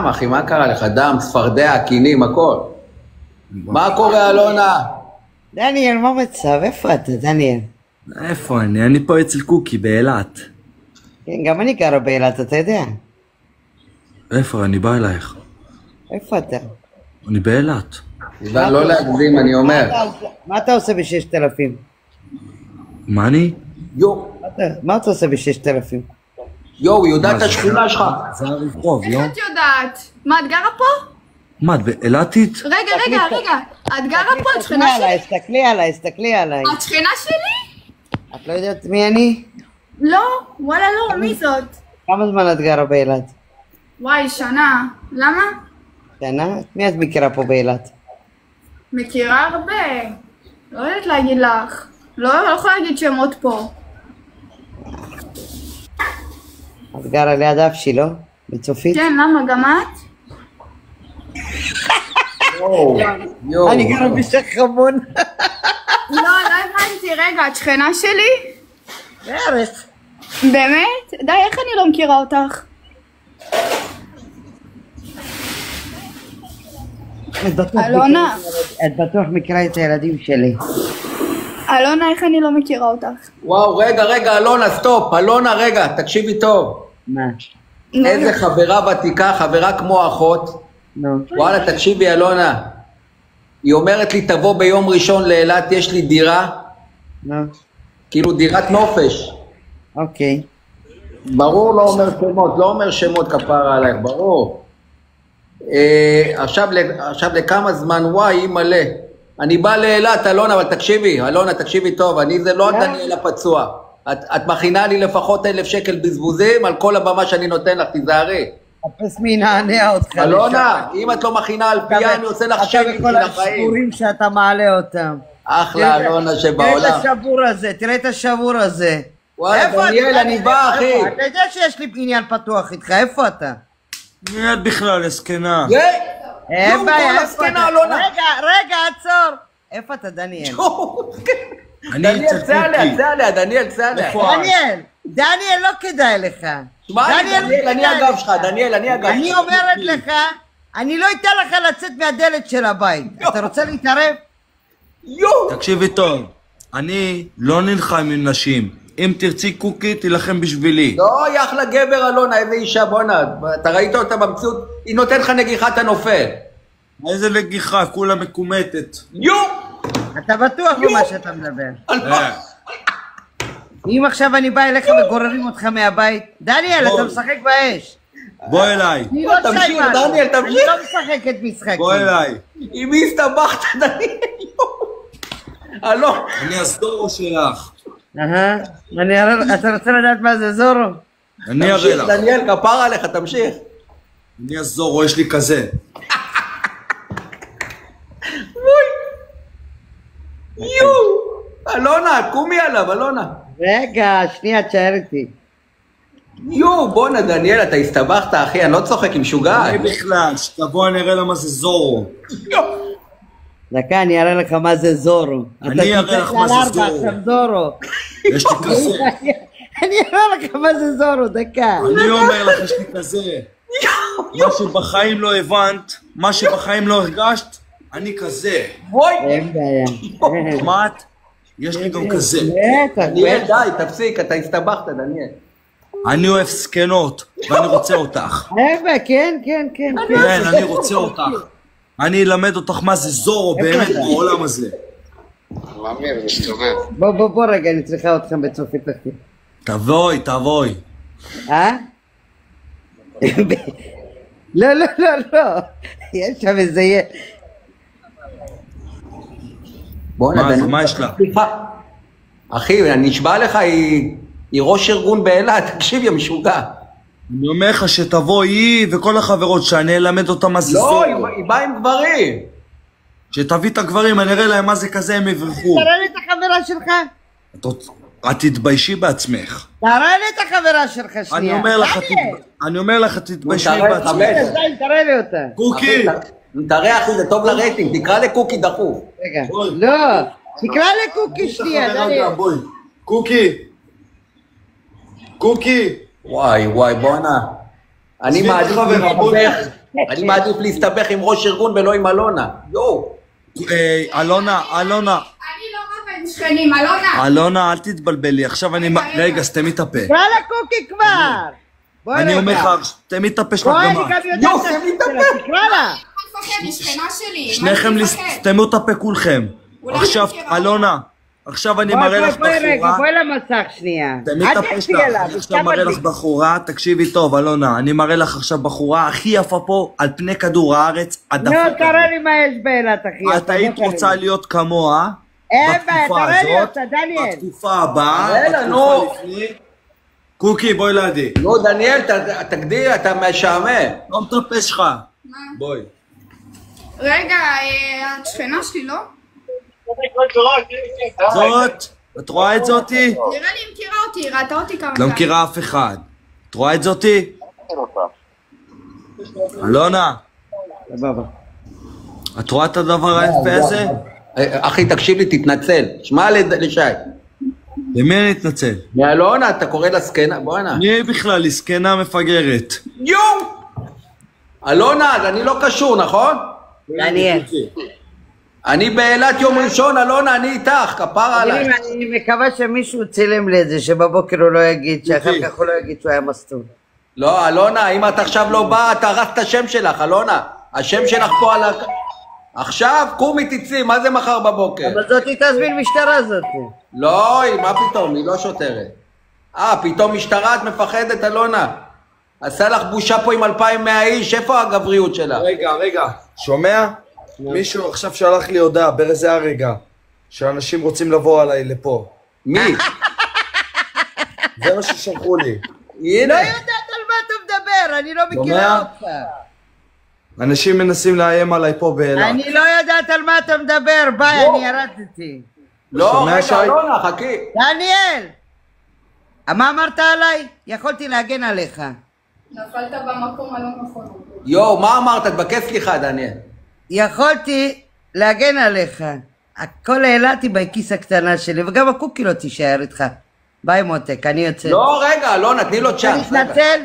אחי, מה קרה לך? דם, צפרדע, קינים, הכל. מה קורה, אלונה? דניאל, מה מצב? איפה אתה, דניאל? איפה אני? אני פה אצל קוקי, באילת. כן, גם אני גרה באילת, אתה יודע. איפה? אני בא אלייך. איפה אתה? אני באילת. לא להגזים, אני אומר. מה אתה עושה ב-6,000? מה אני? מה אתה עושה ב-6,000? הוא יודע את השכונה שלך. זה הרחוב, לא? איך את יודעת? מה, את גרה פה? מה, את באילתית? רגע, את גרה פה, את שכנה שלי? תסתכלי עליי. את שכנה שלי? את לא יודעת מי אני? לא, וואלה לא, מי זאת? כמה זמן את גרה באילת? וואי, שנה. למה? שנה? מי את מכירה פה באילת? מכירה הרבה. לא יודעת להגיד לך. לא יכולה להגיד שמות פה. את גרה ליד אבשי, לא? בצופית? כן, למה? גם את? אני גרה בשחמון. לא הבנתי, רגע, את שכנה שלי? בערך. באמת? די, איך אני לא מכירה אותך? אלונה. את בטוח מכירה את הילדים שלי. אלונה, איך אני לא מכירה אותך? וואו, רגע, אלונה, סטופ. אלונה, רגע, תקשיבי טוב. מה? איזה חברה ותיקה, חברה כמו אחות. וואלה, תקשיבי, אלונה. היא אומרת לי, תבוא ביום ראשון לאילת, יש לי דירה. כאילו דירת נופש. אוקיי. ברור, לא אומר שמות כפרה עלייך, ברור. עכשיו לכמה זמן, וואי, מלא. אני בא לאילת, אלונה, אבל תקשיבי טוב, אני זה לא דניאל הפצוע. את מכינה לי לפחות 1,000 שקל בזבוזים על כל הבמה שאני נותן לך, תיזהרי. חפש מי נענע אותך. אלונה, אם את לא מכינה על פיה, אני עושה לך שקל של החיים. אתה וכל השבורים שאתה מעלה אותם. אחלה אלונה שבעולם. תראה את השבור הזה. וואי, דניאל, אני בא, אחי. אתה יודע שיש לי עניין פתוח איתך, איפה אתה? מי את בכלל, הסקנה? אין בעיה, איפה אתה? רגע, עצור. איפה אתה, דניאל? דניאל, צא עליה, דניאל. דניאל, לא כדאי לך. דניאל, אני הגב שלך, דניאל, אני הגב שלך. אני אומרת לך, אני לא אתן לך לצאת מהדלת של הבית. אתה רוצה להתערב? תקשיבי טוב, אני לא נלחם עם נשים. אם תרצי קוקי, תילחם בשבילי. לא, היא אחלה גבר, אלונה, איזה אישה, בונה. אתה ראית אותה במציאות? היא נותנת לך נגיחה, אתה נופל. איזה נגיחה, כולה מקומטת. אתה בטוח במה שאתה מדבר. אם עכשיו אני בא אליך וגוררים אותך מהבית, דניאל, אתה משחק באש. בוא אליי. תמשיך, דניאל, תמשיך. אני לא משחקת משחקים. בוא אליי. עם מי הסתבכת, דניאל? אלון. אני הזורו שלך. אתה רוצה לדעת מה זה זורו? אני אראה לך. דניאל, כפר עליך, תמשיך. אני הזורו, יש לי כזה. אלונה, קומי עליו, אלונה. רגע, שנייה, תשאר איתי. בואנה, דניאל, אתה הסתבכת, אחי, אני לא צוחק עם משוגעת. אולי בכלל, שתבוא אני אראה לה מה זה זורו. דקה, אני אראה לך מה זה זורו. אני אראה לך מה זה זורו. יש לי כזה. אני אראה לך מה זה זורו, דקה. אני אומר לך, יש לי כזה. מה שבחיים לא הבנת, מה שבחיים לא הרגשת, אני כזה. אין בעיה. שמעת? יש לי גם כזה. דניאל, די, תפסיק, אתה הסתבכת, דניאל. אני אוהב סקנות, ואני רוצה אותך. כן. כן, אני רוצה אותך. אני אלמד אותך מה זה זורו באמת בעולם הזה. אמיר, מסתובב. בוא רגע, אני צריכה אתכם בצופית אחי. תבואי. לא. יש שם איזה... מה יש לה? אחי, אני נשבע לך, היא ראש ארגון באילת, תקשיב, היא משוגע. אני אומר לך שתבוא היא וכל החברות שאני אלמד אותם מה זה זורו. לא, היא באה עם גברים. שתביא את הגברים, אני אראה להם מה זה כזה, הם יברחו. תראה לי את החברה שלך. את תתביישי בעצמך. תראה לי את החברה שלך שנייה. אני אומר לך, תתביישי בעצמך. תראה לי אותה. קוקי. תראה, אחי, זה טוב לרייטינג, תקרא לקוקי דחוף. רגע, לא. תקרא לקוקי שנייה, דניאל. קוקי. וואי, בואנה. אני מעדיף להסתבך עם ראש ארגון ולא עם אלונה. יואו. אלונה. אני לא רבה עם שכנים, אלונה. אלונה, אל תתבלבלי. עכשיו אני... רגע, סתמי את הפה. קרא לקוקי כבר. אני אומר לך, סתמי את הפה שלך בואי, גם. אני גם יודעת את הפה. תקרא לה. היא שכנה שלי. שניכם סתמו את הפה כולכם. עכשיו, אלונה. עכשיו אני מראה לך בחורה. רגע, בואי למסך שנייה. תמיד את הפה שלך, אני עכשיו מראה לך בחורה, תקשיבי טוב, אלונה, אני מראה לך עכשיו בחורה הכי יפה פה על פני כדור הארץ, נו, תראה לי מה יש באילת, אחי. את היית רוצה להיות כמוה, אין בעיה, בתקופה תראה לי הזאת, אותה, דניאל. בתקופה הבאה, בתקופה לפני. קוקי, בואי לידי. נו, דניאל, תגדיר, אתה משעמם. לא מטפס שלך. בואי. רגע, את שכנה שלי, לא? זאת, את רואה את זאתי? נראה לי היא מכירה אותי, היא ראתה אותי כמה לא מכירה אף אחד. את רואה את זאתי? אלונה. את רואה את הדבר היפה הזה? אחי, תקשיב לי, תתנצל. שמע לשי. למי אני אתנצל? מאלונה, אתה קורא לה סקנה? בוא הנה. מי בכלל? היא סקנה מפגרת. יואו! אלונה, אני לא קשור, נכון? דניאל. אני באילת יום ראשון, אלונה, אני איתך, כפרה עליי. אני מקווה שמישהו צילם לי את זה, שבבוקר הוא לא יגיד, שאחר כך הוא לא יגיד שהוא היה מסטול. לא, אלונה, אם את עכשיו לא באה, אתה הרסת את השם שלך, אלונה. השם שלך פה על עכשיו, קומי תצאי, מה זה מחר בבוקר? אבל זאתי תזמין משטרה זאתי. לא, מה פתאום, היא לא שוטרת. פתאום משטרה, את מפחדת, אלונה. עשה לך בושה פה עם 2,100 איש, איפה הגבריות שלה? רגע, שומע? מישהו עכשיו שלח לי הודעה, באיזה הרגע, שאנשים רוצים לבוא עליי לפה. מי? זה מה ששלחו לי. לא יודעת על מה אתה מדבר, אני לא מכירה אותך. אנשים מנסים לאיים עליי פה באילת. אני לא יודעת על מה אתה מדבר, ביי, אני ירדתי. לא, רגע, אלונה, חכי. דניאל! מה אמרת עליי? יכולתי להגן עליך. נפלת במקום הלא נכון. יואו, מה אמרת? תבקש סליחה, דניאל. יכולתי להגן עליך. הכל העלתי בכיס הקטנה שלי, וגם הקוקי לא תישאר איתך. ביי מותק, אני יוצא. לא, רגע, אלונה, תני לו צ'אנס. תתנצל?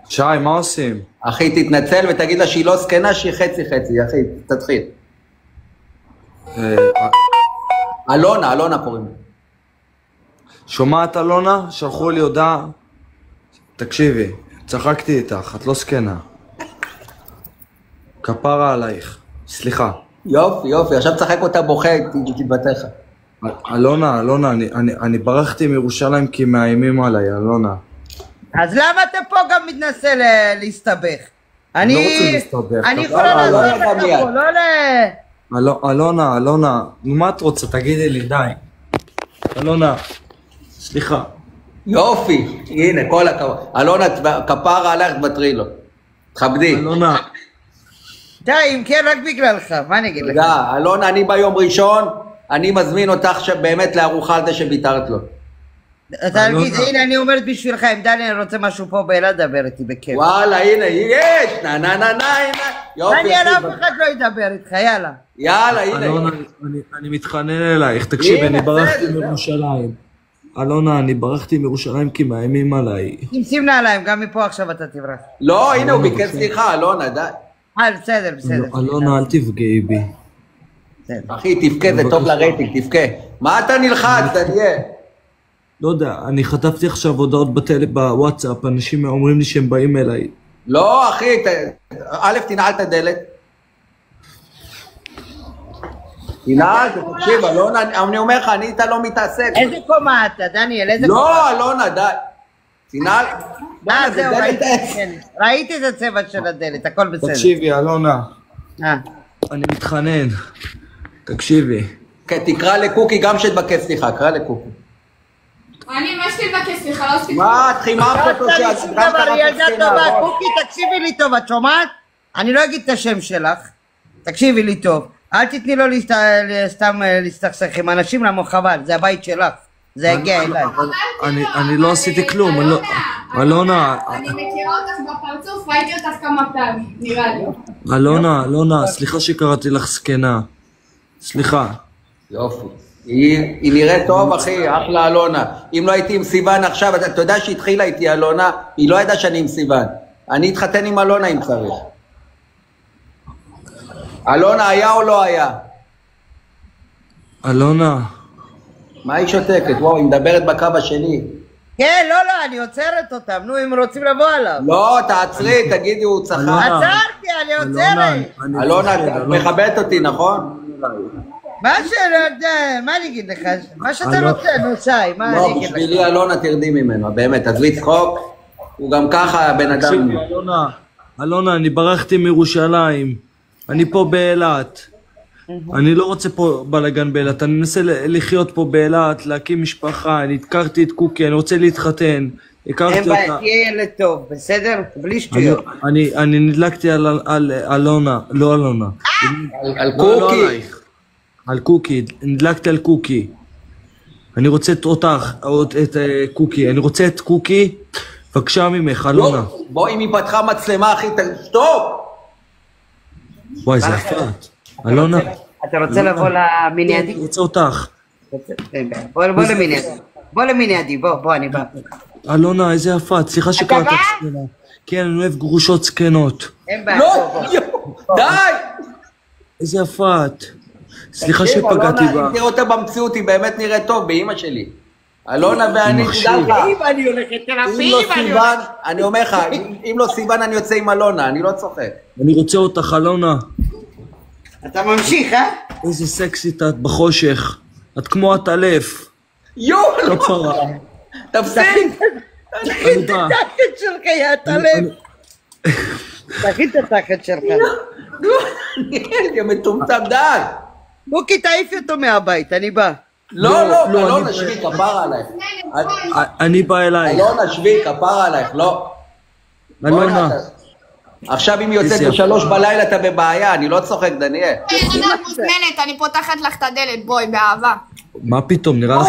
שי, מה עושים? אחי, תתנצל ותגיד לה שהיא לא סקנה, שהיא חצי, אחי, תתחיל. אלונה קוראים לי. שומעת אלונה? שלחו לי הודעה. תקשיבי, צחקתי איתך, את לא סקנה. כפרה עלייך, סליחה. יופי, עכשיו צחק אותה בוכה, תתבטאך. אלונה, אני ברחתי מירושלים כי מאיימים עליי, אלונה. אז למה אתה פה גם מתנסה להסתבך? אני לא רוצה להסתבך. אני יכולה לעזור לך פה, לא אלונה, מה את רוצה? תגידי לי, די. אלונה, סליחה. יופי, הנה, כל הכבוד. אלונה, כפרה עלייך, תוותרי לו. תכבדי. אלונה. די, אם כן, רק בגללך, מה אני אגיד לך? אלונה, אני ביום ראשון, אני מזמין אותך באמת לארוחה על זה שוויתרת לו. אתה תגיד, הנה, אני אומרת בשבילך, אם דניאל רוצה משהו פה באילת, דבר איתי בכיף. וואלה, הנה, יש, הנה. דניאל, אף אחד לא ידבר איתך, יאללה. יאללה, הנה. אלונה, אני מתחנן אלייך, תקשיב, אני ברחתי מירושלים. אלונה, אני ברחתי מירושלים כי מאיימים עליי. שים נעליים, גם מפה עכשיו אתה תברח. לא, הנה, הוא ביקש סליחה, אלונה, די. בסדר. אלונה, אל תפגעי בי. אחי, תבכה, זה טוב לרייטינג, תבכה. מה אתה נלחץ, דניאל? לא יודע, אני חטפתי עכשיו הודעות בוואטסאפ, אנשים אומרים לי שהם באים אליי. לא, אחי, א', תנעל את הדלת. תנעל, תקשיב, אלונה, אני אומר לך, אני איתה לא מתעסק. איזה קומה אתה, דניאל, איזה קומה? לא, אלונה, די. תנעל. זהו, ראיתי את הצבע של הדלת, הכל בסדר. תקשיבי, אלונה. אני מתחנן. תקשיבי. תקרא לקוקי, גם שתבקש סליחה, קרא לקוקי. אני ממש תבקש סליחה, לא סליחה. מה, את חיממת אותו שהסדרה ילדה טובה, קוקי, תקשיבי לי טוב, את שומעת? אני לא אגיד את השם שלך, תקשיבי לי טוב. אל תתני לו סתם להסתכסך עם אנשים, למה חבל, זה הבית שלך, זה הגיע אליי. אני לא עשיתי כלום, אלונה. אני מכירה אותך בפרצוף, ראיתי אותך כמה פעמים, נראה לי. אלונה, סליחה שקראתי לך סקנה. סליחה. יופי. היא נראית טוב, אחי, אחלה אלונה. אם לא הייתי עם סיוון עכשיו, אתה יודע שהתחילה איתי אלונה, היא לא ידעה שאני עם סיוון. אני אתחתן עם אלונה אם צריך. אלונה, היה או לא היה? אלונה. מה היא שותקת? וואו, היא מדברת בקו השני. כן, לא, אני עוצרת אותם, נו, אם רוצים לבוא עליו. לא, תעצרי, תגידי, הוא צחק. עצרתי, אני עוצרת. אלונה, את מכבדת אותי, נכון? מה אני אגיד לך? מה שאתה רוצה, נו שי, מה אני לא, אגיד לך? בשבילי אלונה תרדי ממנו, באמת, עזבי צחוק, הוא גם ככה בן אדם. תקשיבי, אלונה, אני ברחתי מירושלים, אני פה באילת. אני לא רוצה פה בלגן באילת, אני מנסה לחיות פה באילת, להקים משפחה, אני הכרתי את קוקי, אני רוצה להתחתן, הכרתי אותה. אין בעיה, תהיה ילד טוב, בסדר? בלי שטויות. אני נדלקתי על אלונה, לא אלונה. על קוקי. על קוקי, נדלקתי על קוקי. אני רוצה אותך, את קוקי, אני רוצה את קוקי, בבקשה ממך, אלונה. בואי, אם היא פתחה מצלמה, אחי, שטופ! וואי, זה יפת. אלונה. אתה רוצה לבוא למיניאדי? אני רוצה אותך. בוא למיניאדי. בוא למיניאדי, בוא, אני בא. אלונה, איזה יפת, סליחה שקראת צקנה. כן, אני אוהב גרושות צקנות. אין בעיה, בוא. די! איזה יפת. סליחה שפגעתי בה. אלונה, תראה אותה במציאות, היא באמת נראית טוב, באמא שלי. אלונה ואני, תדע לך. אם אני הולכת תרפי, אני אומר לך, אם לא סיוון אני יוצא עם אלונה, אני לא צוחק. אני רוצה אותך, אלונה. אתה ממשיך, איזה סקסית את בחושך. את כמו הטלף. יואו, כפרה. תפסיק. תכין את התחת שלך, יא תלב. תכין את התחת שלך. יא מטומטם, די. בוקי, תעיפי אותו מהבית, אני בא. לא, אלונה, שבי, כפרה עלייך. אני בא אלייך. אלונה, שבי, כפרה עלייך, לא. אלונה. עכשיו אם יוצאת ב3 בלילה אתה בבעיה, אני לא צוחק, דניאל. את מוזמנת, אני פותחת לך את הדלת, בואי, באהבה. מה פתאום, נראה לך,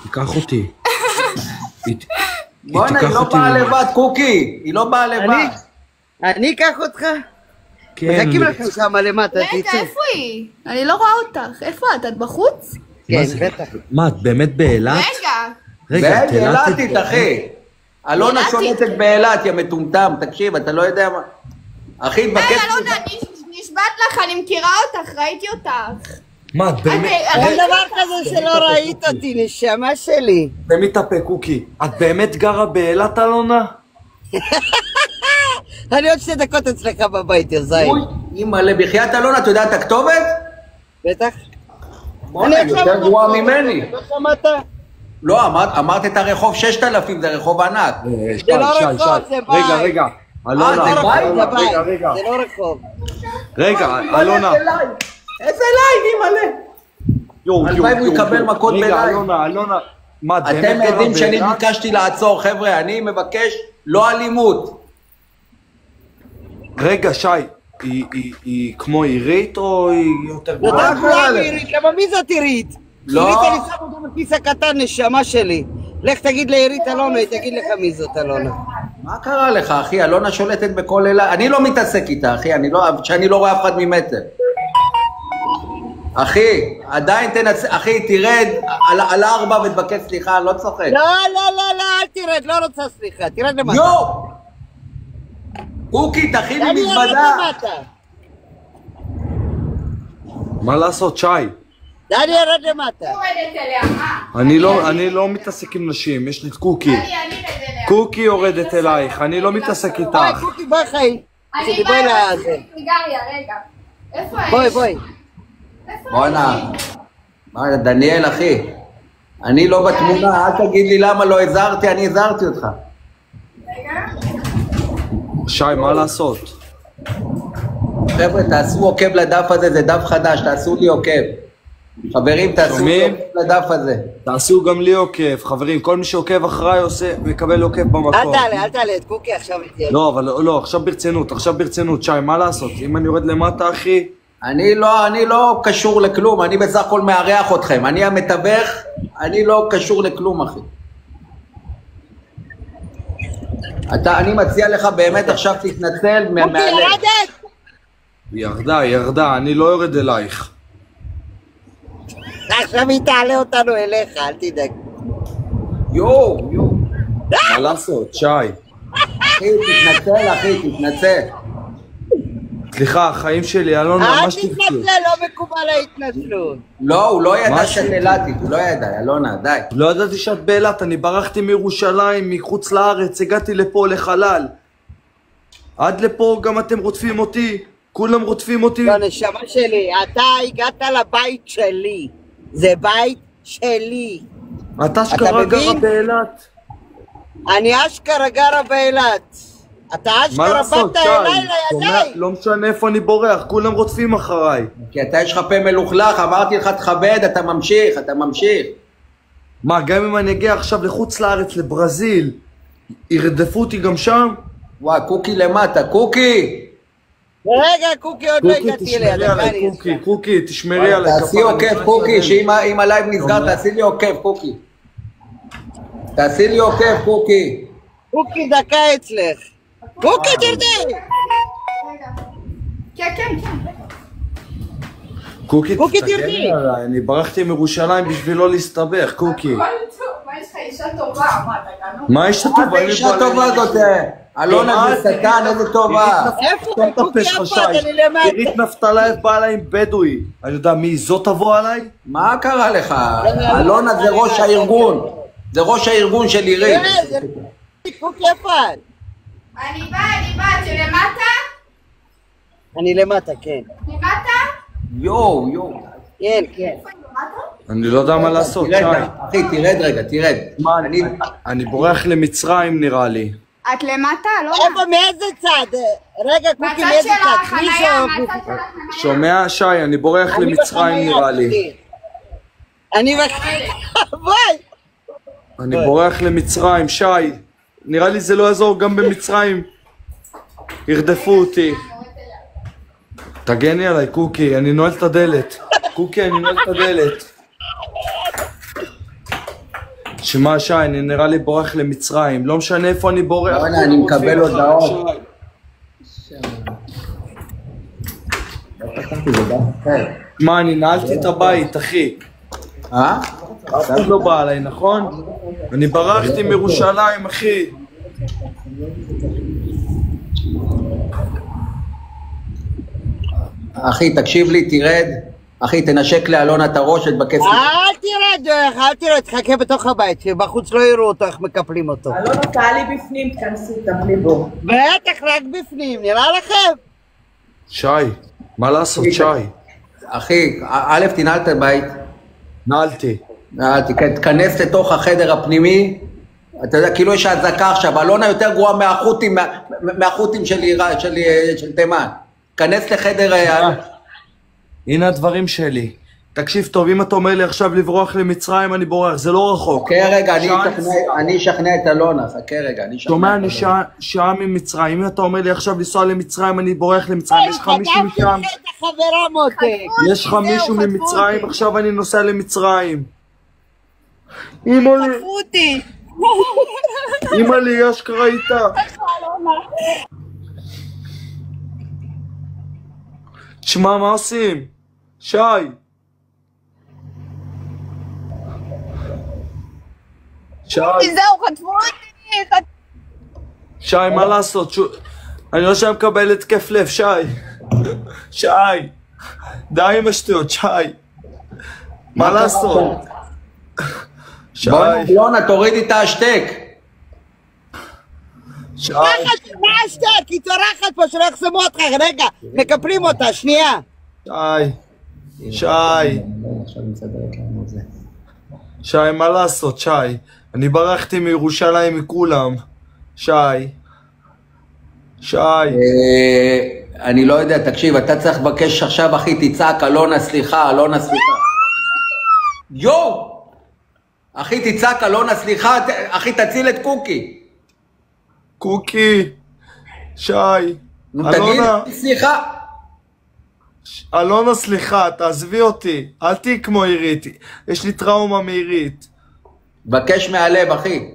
תיקח אותי. בוא'נה, היא לא באה לבד, קוקי, היא לא באה לבד. אני אקח אותך? כן. מחכים לך שם למטה, תצא. רגע, איפה היא? אני לא רואה אותך. איפה את? את בחוץ? כן, בטח. מה, את באמת באילת? רגע. באילתית, אחי. אלונה שולטת באילת, יא מטומטם, תקשיב, אתה לא יודע מה. אחי, תבקש... אלונה, נשבעת לך, אני מכירה אותך, ראיתי אותך. מה, את באמת... אין דבר כזה שלא ראית אותי, נשמה שלי. ומתאפק, קוקי. את באמת גרה באילת, אלונה? אני עוד 2 דקות אצלך בבית, יא זין. אימא'לה, בחייאת אלונה, אתה יודע את הכתובת? בטח. בוא'נה, יותר גרועה ממני. לא שמעת? לא, אמרת את הרחוב 6000, זה רחוב ענק. זה לא רחוב, זה בית. רגע, אלונה. זה בית, רגע. זה לא רחוב. רגע, אלונה. איזה לייב, אימא'לה. הלוואי הוא יקבל מכות בלייב. רגע, אלונה. מה, באמת אתם גרה יודעים שאני באילת? ביקשתי לעצור, חבר'ה, אני מבקש לא אלימות. רגע, שי, היא כמו עירית או היא יותר גרועה? יותר גרועה מעירית, למה מי זאת עירית? לא. עירית אני שם אותו בכיס הקטן, נשמה שלי. לך תגיד לעירית אלונה, היא תגיד לך מי זאת אלונה. מה קרה לך, אחי? אלונה שולטת בכל אלה. אני לא מתעסק איתה, אחי, שאני לא רואה אף אחד ממטר. אחי, עדיין תנצח, אחי, תרד על 4 ותבקש סליחה, אני לא צוחק. לא, אל תרד, לא רוצה סליחה, תרד למטה. יו! קוקי, תכין לי מזוודה. אני ירד למטה. מה לעשות, שי? דני ירד למטה. יורדת אליה, אני לא מתעסק עם נשים, יש לי את קוקי. אני יורדת אליה. קוקי יורדת אלייך, אני לא מתעסק איתך. בואי, קוקי, בואי חיי. אני בואי באה לזה. סיגריה, רגע. איפה האש? בואי. בוא'נה. מה, דניאל, אחי. אני לא בתמונה, אל תגיד לי למה לא הזהרתי, אני הזהרתי אותך. רגע. שי, מה לעשות? חבר'ה, תעשו עוקב לדף הזה, זה דף חדש, תעשו לי עוקב. חברים, תעשו לי עוקב לדף הזה. תעשו גם לי עוקב, חברים, כל מי שעוקב אחריי מקבל עוקב במקום. אל תעלה, את קוקי עכשיו איתי. לא, אבל לא, עכשיו ברצינות, שי, מה לעשות? אם אני יורד למטה, אחי? אני לא קשור לכלום, אני בסך הכל מארח אתכם, אני המתווך, אני לא קשור לכלום, אחי. אני מציע לך באמת עכשיו תתנצל קוקי, ירדת! ירדה, אני לא יורד אלייך. עכשיו היא תעלה אותנו אליך, אל תדאג. יואו. מה לעשות, שי? אחי, תתנצל. סליחה, החיים שלי, אלונה, אל מה שתרצו. תתנצל, לא מקובל ההתנצלות. לא, הוא לא ידע מה שאת אילתית, הוא לא ידע, אלונה, די. לא ידעתי שאת באילת, אני ברחתי מירושלים, מחוץ לארץ, הגעתי לפה לחלל. עד לפה גם אתם רודפים אותי, כולם רודפים אותי. לא, נשמה שלי, אתה הגעת לבית שלי. זה בית שלי. אתה אשכרה גרה באילת. אני אשכרה גרה באילת. אתה מה אשכרה לעשות, באת שי? אליי לידיים. לא משנה איפה אני בורח, כולם רודפים אחריי. כי אתה יש לך פה מלוכלך, אמרתי לך תכבד, אתה ממשיך. מה, גם אם אני אגיע עכשיו לחוץ לארץ, לברזיל, ירדפו אותי גם שם? וואי, קוקי למטה, קוקי! רגע, קוקי עוד לא קוקי, הגעתי תשמרי אליה. עליי, קוקי, תשמרי עליי. תעשי עוקב, קוקי, שאם הלייב נסגר, תעשי לי עוקב, קוקי. תעשי לי עוקב, קוקי. קוקי דקה אצלך. קוקי תרדי! כן. קוקי, קוקי, תגני תרדי. עליי, אני ברחתי מירושלים בשביל לא להסתבך, קוקי. הכל טוב, מה יש לך אישה טובה? מה, אתה גנוב? מה אישה טובה? מה אישה טובה זאת? אלונה זה שטן, איזה טובה. איפה? קוקי אפה, אני למטה. עירית נפתלייב באה אליי עם בדואי. אני יודע מי זאת תבוא עליי? מה קרה לך? אלונה זה ראש הארגון. זה ראש הארגון של עירית. קוקי אפה. אני באה, את למטה? אני למטה, כן. למטה? יואו. כן. אני לא יודע מה לעשות, שי. אחי, תרד רגע, תרד. אני בורח למצרים נראה לי. את למטה? לא. איפה, מאיזה צד? רגע, קוקי, מהצד מאיזה של צד? החנייה, מהצד של החנייה. שומע, שי? אני בורח למצרים נראה לי. אני בואי! אני בורח למצרים, שי. נראה לי זה לא יעזור, גם במצרים ירדפו אותי. תגני עליי, קוקי, אני נועל את הדלת. קוקי, אני נועל את הדלת. שמע, שי, אני נראה לי בורח למצרים. לא משנה איפה אני בורח. אני מקבל הודעות. מה, אני נעלתי את הבית, אחי. אף אחד לא בא עליי, נכון? אני ברחתי מירושלים, אחי. אחי, תקשיב לי, תרד. אחי, תנשק לאלונה את הראש, תבקש. אל תרד, תחכה בתוך הבית, שבחוץ לא יראו אותו, איך מקפלים אותו. אלונה, תעלי בפנים, תכנסי, תפלי בו. בטח, רק בפנים, נראה לכם? שי, מה לעשות, שי? אחי, א', תנעל את הבית. נעלתי. תכנס לתוך החדר הפנימי. אתה יודע, כאילו יש האזעקה עכשיו, אלונה יותר גרועה מהחות'ים של תימן. כנס לחדר... הנה הדברים שלי. תקשיב טוב, אם אתה אומר לי עכשיו לברוח למצרים, אני בורח, זה לא רחוק. חכה רגע, אני אשכנע את אלונה, חכה רגע, אני אשכנע. שומע, אני שעה ממצרים, אם אתה אומר לי עכשיו לנסוע למצרים, אני בורח למצרים, יש לך מישהו משם? יש לך מישהו ממצרים, עכשיו אני נוסע למצרים. אמא לי, יש קרה איתה. תשמע, מה עושים? שי. זהו, חטפו אותי. שי, מה לעשות? אני לא שם מקבל התקף לב, שי. שי. די עם השטויות, שי. מה לעשות? שי. בוא אלונה, תורידי את השטק. שי. מה השטק? היא צורחת פה שלא יחסמו אותך, רגע, מקפלים אותה, שנייה. שי. שי, מה לעשות, שי? אני ברחתי מירושלים מכולם. שי. אני לא יודע, תקשיב, אתה צריך לבקש עכשיו, אחי, תצעק, אלונה, סליחה. יואו! אחי, תצעק, אלונה, סליחה, אחי, תציל את קוקי. קוקי. שי. אלונה. תגיד, סליחה. אלונה, סליחה, תעזבי אותי. אל תהי כמו עירית. יש לי טראומה מעירית. בקש מהלב, אחי.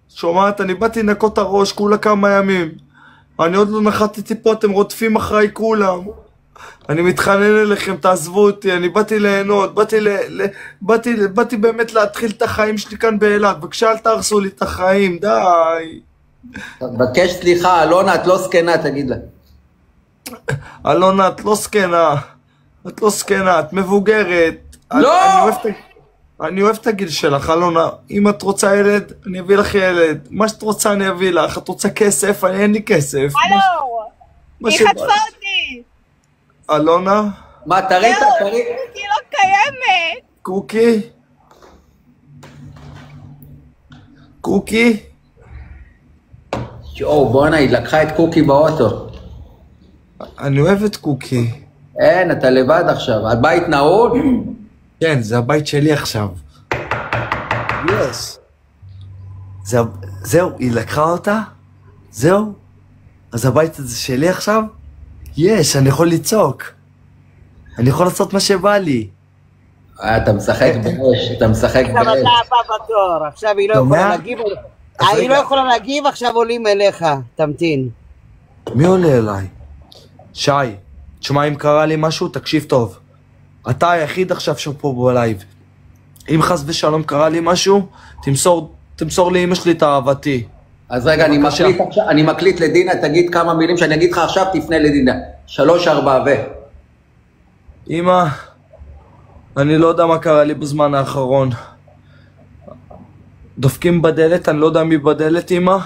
שומעת, אני באתי לנקות את הראש כולה כמה ימים. אני עוד לא נחתתי פה, אתם רודפים אחריי כולם. אני מתחנן אליכם, תעזבו אותי, אני באתי ליהנות, באתי באמת להתחיל את החיים שלי כאן באילת, בבקשה אל תהרסו לי את החיים, די. תבקש סליחה, אלונה, את לא זקנה, תגיד לה. אלונה, את לא זקנה, את לא זקנה, את מבוגרת. לא! אני אוהב את הגיל שלך, אלונה. אם את רוצה ילד, אני אביא לך ילד. מה שאת רוצה אני אביא לך. את רוצה כסף? אין לי כסף. הלו! היא חטפה אותי! אלונה? מה, תראי? קוקי לא קיימת! קוקי? קוקי? בואנה, היא לקחה את קוקי באוטו. אני אוהב את קוקי. אין, אתה לבד עכשיו. הבית נעול? כן, זה הבית שלי עכשיו. יס. זהו, היא לקחה אותה? זהו? אז הבית הזה שלי עכשיו? יש, אני יכול לצעוק. אני יכול לעשות מה שבא לי. אתה משחק באש, אתה משחק באש. עכשיו אתה הבא בתור, עכשיו היא לא יכולה להגיב. היא לא יכולה להגיב, עכשיו עולים אליך, תמתין. מי עולה אליי? שי, תשמע, אם קרה לי משהו, תקשיב טוב. אתה היחיד עכשיו שפה בלייב. אם חס ושלום קרה לי משהו, תמסור לאמא שלי את אהבתי. אז רגע, אני מקליט לדינה, תגיד כמה מילים שאני אגיד לך עכשיו, תפנה לדינה. 3, 4 ו... אמא, אני לא יודע מה קרה לי בזמן האחרון. דופקים בדלת, אני לא יודע מי בדלת, אמא.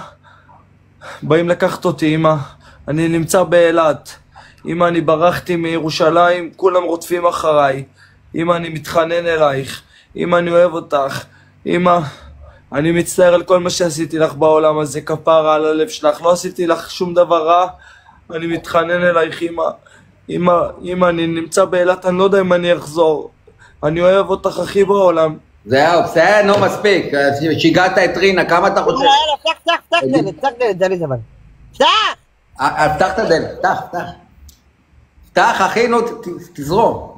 באים לקחת אותי, אמא. אני נמצא באילת. אמא, אני ברחתי מירושלים, כולם רודפים אחריי. אמא, אני מתחנן אלייך. אמא, אני אוהב אותך. אמא, אני מצטער על כל מה שעשיתי לך בעולם הזה, כפרה על הלב שלך. לא עשיתי לך שום דבר רע. אני מתחנן אלייך, אמא. אמא, אני נמצא באילת, אני לא יודע אם אני אחזור. אני אוהב אותך הכי בעולם. זהו, בסדר, נו, מספיק. שיגעת את רינה, כמה אתה חושב? פתח דלת, אבל. פתח! פתח את הדלת, פתח. פתח, אחי, נו, תזרום.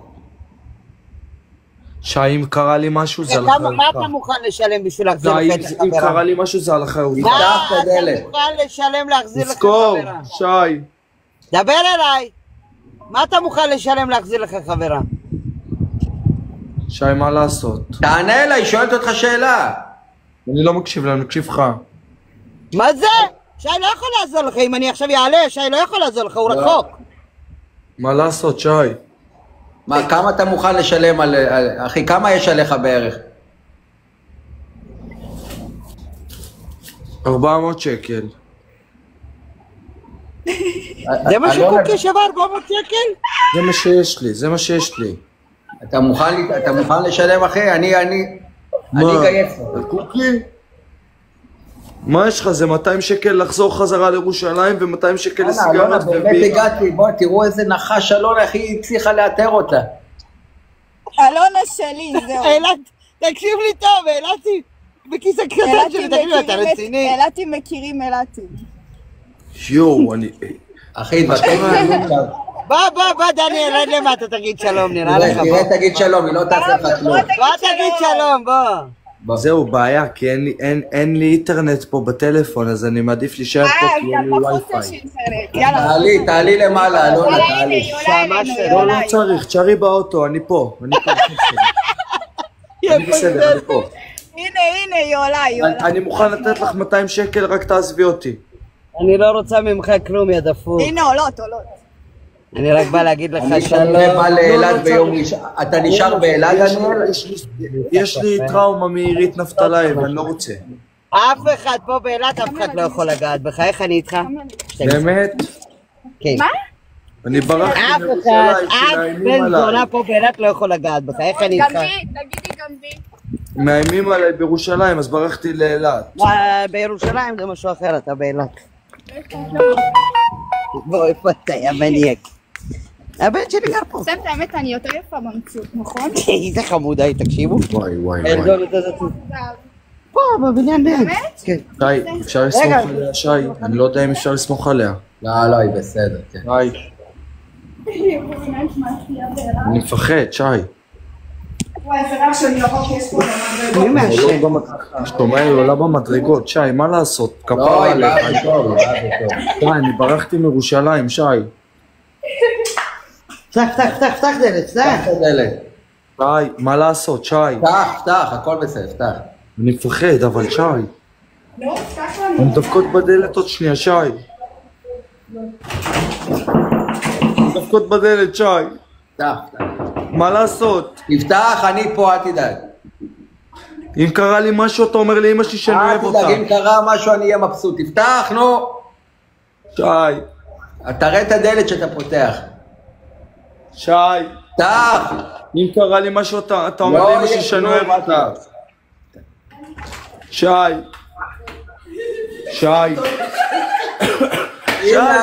שי, אם קרה לי משהו, זה על אחריותך. מה אתה מוכן לשלם בשביל להחזיר לך את החברה? אם קרה לי משהו, זה על אחריותך. פתח את הדלת. מה אתה מוכן לשלם להחזיר לך תזכור, חברה? שי. דבר אליי. מה אתה מוכן לשלם להחזיר לך חברה? שי, מה לעשות? תענה אליי, שואלת אותך שאלה. אני לא מקשיב לה, אני מקשיב לך. מה זה? שי לא יכול לעזור לך, אם אני עכשיו יעלה, שי לא יכול לעזור לך, הוא רחוק. מה לעשות, שי? מה, כמה אתה מוכן לשלם על... אחי, כמה יש עליך בערך? 400 שקל. זה מה שקוקי שווה 400 שקל? זה מה שיש לי. אתה מוכן לשלם, אחי? אני אגייס לך. קוקי? מה יש לך? זה 200 שקל לחזור חזרה לירושלים ו200 שקל לסיגרת באמת הגעתי, בוא, תראו איזה נחש אלונה, איך היא הצליחה לאתר אותה. אלונה שלי, זהו. אילת, תקשיב לי טוב, אילתי, בכיס הקטן שלי, תגיד לי, אתה רציני? אילתי מכירים אילתי. יואו, אני... אחי, תבקש ממנו. בוא, דניאל, רד למטה, תגיד שלום, נראה לך. תראה, תגיד שלום, היא לא תעשה לך כלום. בוא תגיד שלום, בוא. זהו, בעיה, כי אין לי אינטרנט פה בטלפון, אז אני מעדיף להישאר פה כי אין לי וי-פיי. תעלי למעלה, אלונה, תעלי. לא צריך, תשארי באוטו, אני פה. אני בסדר, אני פה. הנה, היא עולה. אני מוכן לתת לך 200 שקל, רק תעזבי אותי. אני לא רוצה ממך כלום, יא דפוק. הנה, עולות. אני רק בא להגיד לך שאני לא בא לאילת ביום ראשון. אתה נשאר באילת? יש לי טראומה מעירית נפתליים, אני לא רוצה. אף אחד פה באילת, אף אחד לא יכול לגעת בך, איך אני איתך? באמת? כן. מה? אני ברחתי אף מירושלים, אחד, שמאיימים בן זונה עליי. פה באילת לא יכול לגעת בך, איך אני איתך? תגידי גם בי. מאיימים עליי בירושלים, אז ברחתי לאילת. בירושלים זה משהו אחר, אתה באילת. בוא, איפה אתה, יא מניאק? הבן שלי גר פה. סתם את האמת, אני יותר יפה במציאות, נכון? איזה חמודה היא, תקשיבו. וואי. פה, בבניין ליד. באמת? כן. שי, אפשר לסמוך עליה, שי? אני לא יודע אם אפשר לסמוך עליה. לא, היא בסדר, כן. שי. אני מפחד, שי. וואי, זה רק שאני ירוק יש פה מי מעשן? שומע, היא עולה במדרגות, שי, מה לעשות? לא, כפרה היא עליך. באה בטוב, שי, אני ברחתי מירושלים, שי. פתח דלת, פתח את הדלת. שי, מה לעשות, שי? פתח, הכל בסדר, פתח. אני מפחד, אבל שי. נו, פתח לנו. הן דופקות בדלת עוד שנייה, שי. הן דופקות בדלת, שי. פתח. מה לעשות? תפתח, אני פה, אל תדאג. אם קרה לי משהו, אתה אומר לאמא שלי שאני אוהב אותה. אל תדאג, אם קרה משהו, אני אהיה מבסוט. תפתח, נו. שי. תראה את הדלת שאתה פותח. שי. פתח. אם קרה לי משהו, אתה אומר לא לאמא שלי שאני אוהב אותה. שי. שי. הנה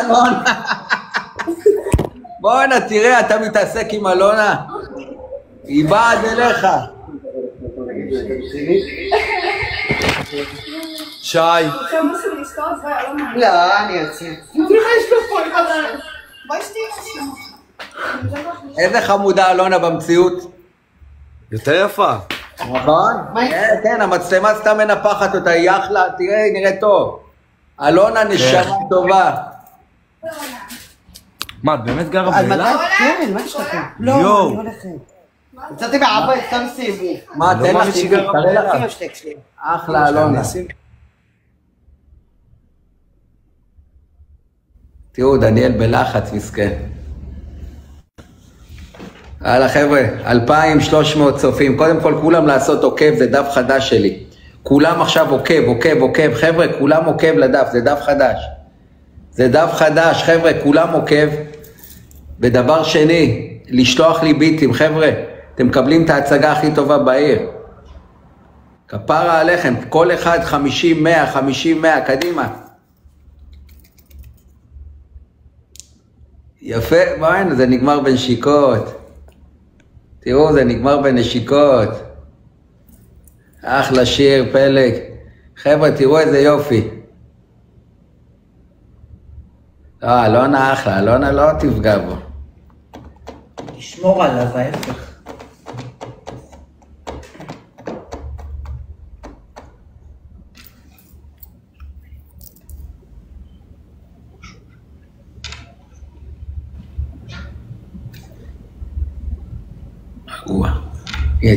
אלונה. בואנה, תראה, אתה מתעסק עם אלונה. היא באה עד אליך. שי. עכשיו משהו לזכור, זה לא מעניין. לא, אני אוציא. יש לו פה אחד. בואי שתהיה משהו. איזה חמודה אלונה במציאות. יותר יפה. נכון? כן, המצלמה סתם מנפחת אותה, היא אחלה, תראה, היא נראית טוב. אלונה נשמה טובה. מה, את באמת גרה על באילת? מתי? כן, מה יש לכם? לא, יואו. אני הולכת. יצאתי מהבית, סתם סיבוב. מה, לא תן לך מאמין סיבוב, שגרה תראה לך. אמא שלי, שלי. אחלה אלונה. תראו, דניאל בלחץ, מסכן. הלאה חבר'ה, 2,300 צופים. קודם כל, כולם לעשות עוקב, זה דף חדש שלי. כולם עכשיו עוקב. חבר'ה, כולם עוקב לדף, זה דף חדש. זה דף חדש, חבר'ה, כולם עוקב. ודבר שני, לשלוח לי ביטים, חבר'ה. אתם מקבלים את ההצגה הכי טובה בעיר. כפרה עליכם, כל אחד 50-100, קדימה. יפה, בואי, זה נגמר בנשיקות. תראו, זה נגמר בנשיקות. אחלה שיר, פלג. חבר'ה, תראו איזה יופי. לא, אלונה אחלה, אלונה לא תפגע בו. תשמור עליו, ההפך.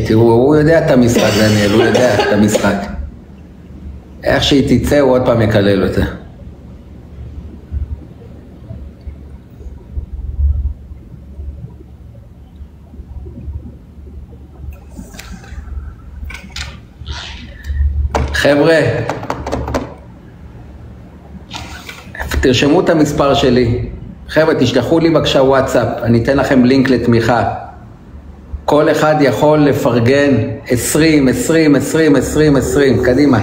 תראו, הוא יודע את המשחק, דניאל, הוא יודע את המשחק. איך שהיא תצא, הוא עוד פעם יקלל אותה. חבר'ה, תרשמו את המספר שלי. חבר'ה, תשלחו לי בבקשה וואטסאפ, אני אתן לכם לינק לתמיכה. כל אחד יכול לפרגן 20, קדימה.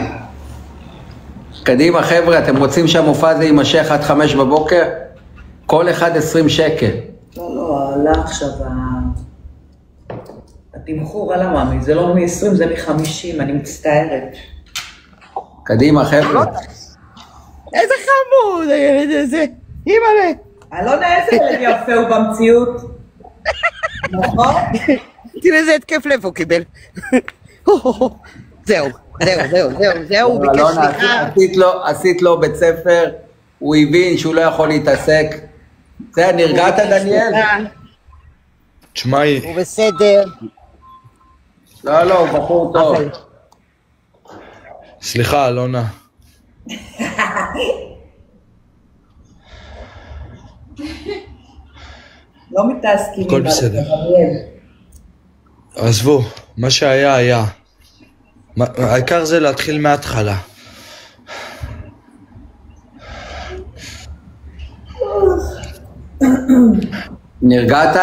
קדימה חבר'ה, אתם רוצים שהמופע הזה יימשך עד 5 בבוקר? כל אחד 20 שקל. לא, עלה עכשיו התמחור על המאמי, זה לא מ-20, זה מ-50, אני מצטערת. קדימה חבר'ה. איזה חמוד הילד הזה. אימא'לה. אלונה, איזה ילד יפה הוא במציאות. נכון? תראה איזה התקף לב הוא קיבל. זהו, הוא ביקש סליחה. עשית לו בית ספר, הוא הבין שהוא לא יכול להתעסק. זה, נרגעת דניאל? תשמעי. הוא בסדר. לא, הוא בחור טוב. סליחה, אלונה. לא מתעסקים. הכל בסדר. עזבו, מה שהיה היה. העיקר זה להתחיל מההתחלה. נרגעת?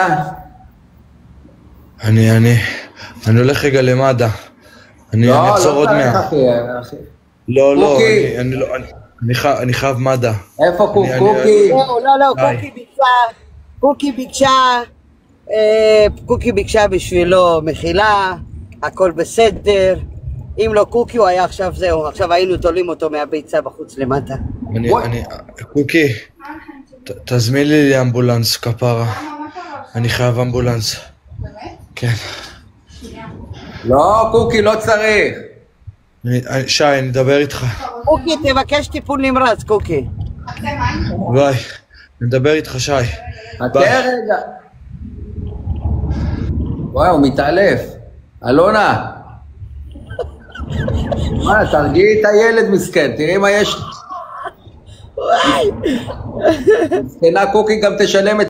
אני הולך רגע למד"א. אני אחזור עוד מעט. לא, אני חייב מד"א. איפה קוקי? לא, קוקי ביקשה בשבילו מחילה, הכל בסדר. אם לא קוקי הוא היה עכשיו זהו, עכשיו היינו תולים אותו מהביצה בחוץ למטה. קוקי, תזמין לי אמבולנס כפרה. אני חייב אמבולנס. באמת? כן. לא, קוקי, לא צריך. שי, אני אדבר איתך. קוקי, תבקש טיפול נמרץ, קוקי. ביי, אני אדבר איתך, שי. חכה רגע. וואי, הוא מתעלף. אלונה. מה, תרגיעי את הילד מסכן, תראי מה יש. מסכנה קוקי גם תשלם את